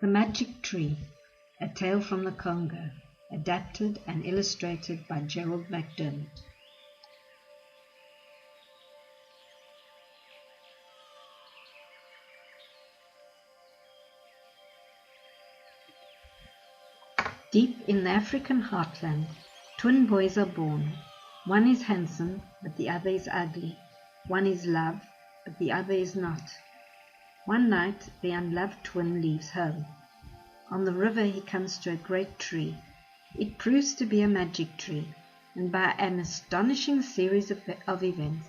The Magic Tree, a tale from the Congo, adapted and illustrated by Gerald McDermott. Deep in the African heartland, twin boys are born. One is handsome, but the other is ugly. One is love, but the other is not. One night, the unloved twin leaves home. On the river he comes to a great tree. It proves to be a magic tree, and by an astonishing series of events,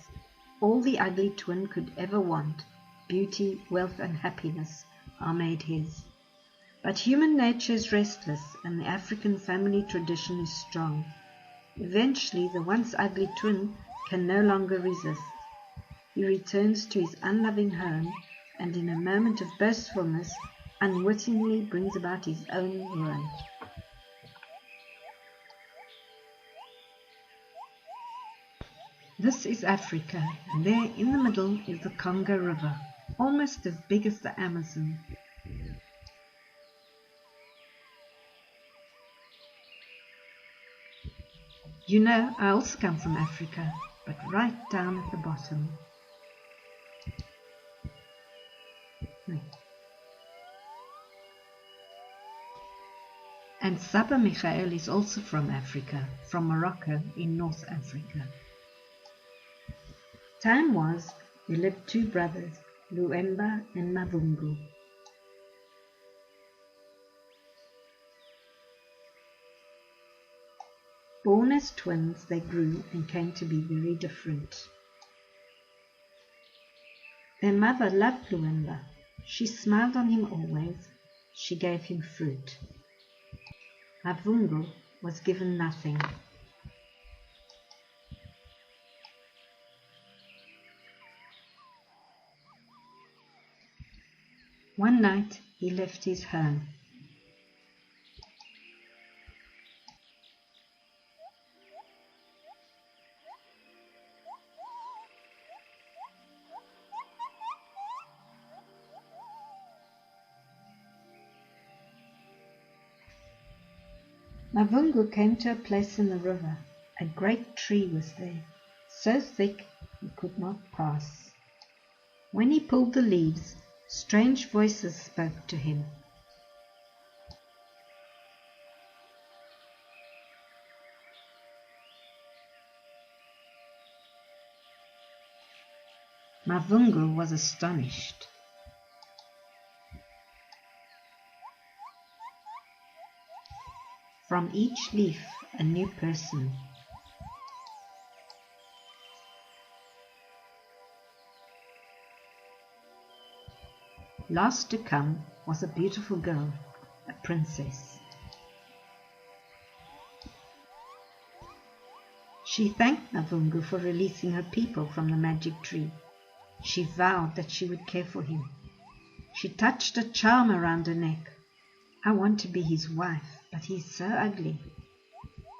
all the ugly twin could ever want, beauty, wealth, and happiness, are made his. But human nature is restless, and the African family tradition is strong. Eventually, the once ugly twin can no longer resist. He returns to his unloving home, and in a moment of boastfulness, unwittingly brings about his own ruin. This is Africa, and there in the middle is the Congo River, almost as big as the Amazon. You know, I also come from Africa, but right down at the bottom. And Saba Michael is also from Africa, from Morocco in North Africa. Time was, there lived two brothers, Luemba and Mavungu. Born as twins, they grew and came to be very different. Their mother loved Luemba. She smiled on him always. She gave him fruit. Mavungu was given nothing. One night he left his home. Mavungu came to a place in the river. A great tree was there, so thick he could not pass. When he pulled the leaves, strange voices spoke to him. Mavungu was astonished. From each leaf, a new person. Last to come was a beautiful girl, a princess. She thanked Mavungu for releasing her people from the magic tree. She vowed that she would care for him. She touched a charm around her neck. I want to be his wife, but he is so ugly.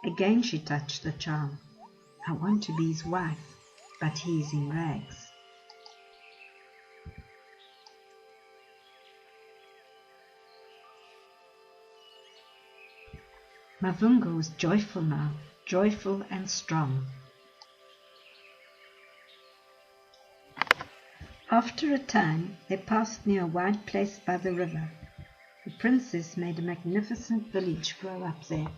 Again she touched the charm. I want to be his wife, but he is in rags. Mavungu was joyful now, joyful and strong. After a time, they passed near a wide place by the river. The princess made a magnificent village grow up there.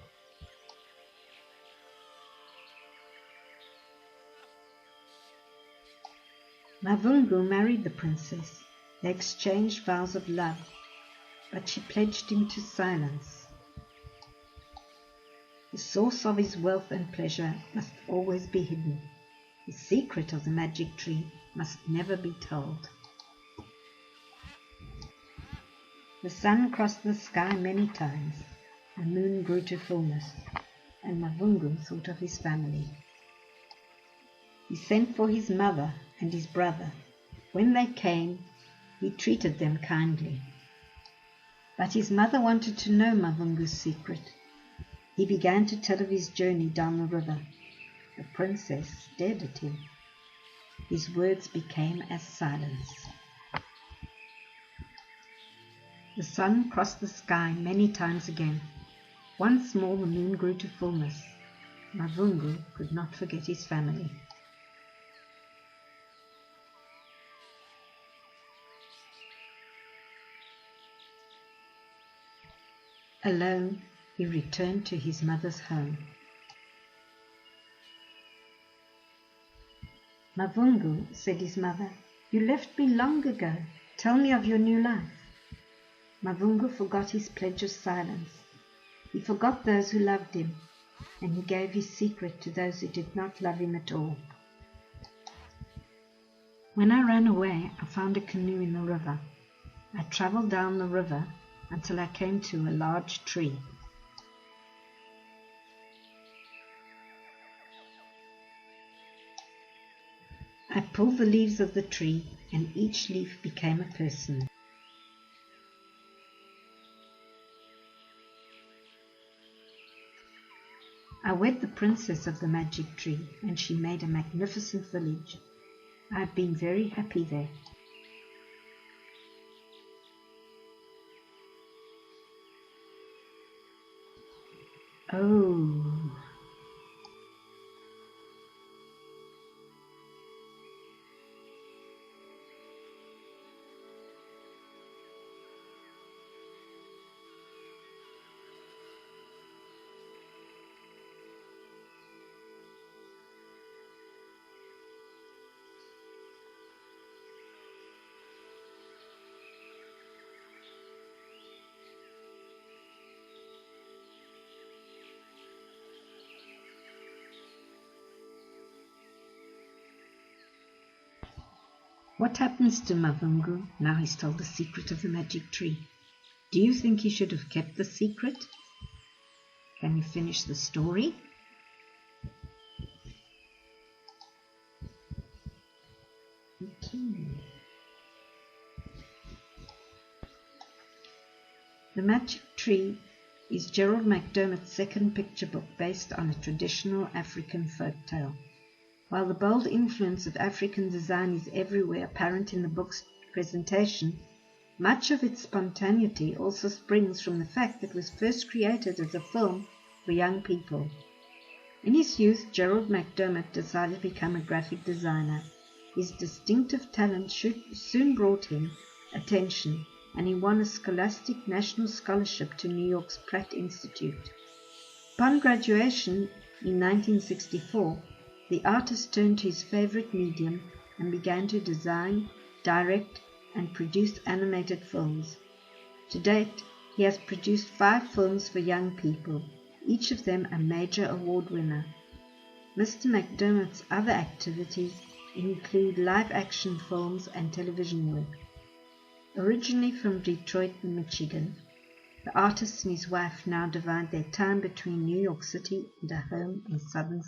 Mavungu married the princess. They exchanged vows of love, but she pledged him to silence. The source of his wealth and pleasure must always be hidden. The secret of the magic tree must never be told. The sun crossed the sky many times, the moon grew to fullness, and Mavungu thought of his family. He sent for his mother and his brother. When they came, he treated them kindly. But his mother wanted to know Mavungu's secret. He began to tell of his journey down the river. The princess stared at him. His words became as silence. The sun crossed the sky many times again. Once more the moon grew to fullness. Mavungu could not forget his family. Alone, he returned to his mother's home. Mavungu, said his mother, you left me long ago. Tell me of your new life. Mavungu forgot his pledge of silence. He forgot those who loved him, and he gave his secret to those who did not love him at all. When I ran away, I found a canoe in the river. I travelled down the river until I came to a large tree. I pulled the leaves of the tree, and each leaf became a person. I wed the princess of the magic tree, and she made a magnificent village. I have been very happy there. Oh. What happens to Mavungu now he's told the secret of the magic tree? Do you think he should have kept the secret? Can you finish the story? Okay. The Magic Tree is Gerald McDermott's second picture book based on a traditional African folk tale. While the bold influence of African design is everywhere apparent in the book's presentation, much of its spontaneity also springs from the fact that it was first created as a film for young people. In his youth, Gerald McDermott decided to become a graphic designer. His distinctive talent soon brought him attention, and he won a Scholastic National Scholarship to New York's Pratt Institute. Upon graduation in 1964, the artist turned to his favorite medium and began to design, direct, and produce animated films. To date, he has produced 5 films for young people, each of them a major award winner. Mr. McDermott's other activities include live-action films and television work. Originally from Detroit, Michigan, the artist and his wife now divide their time between New York City and a home in southern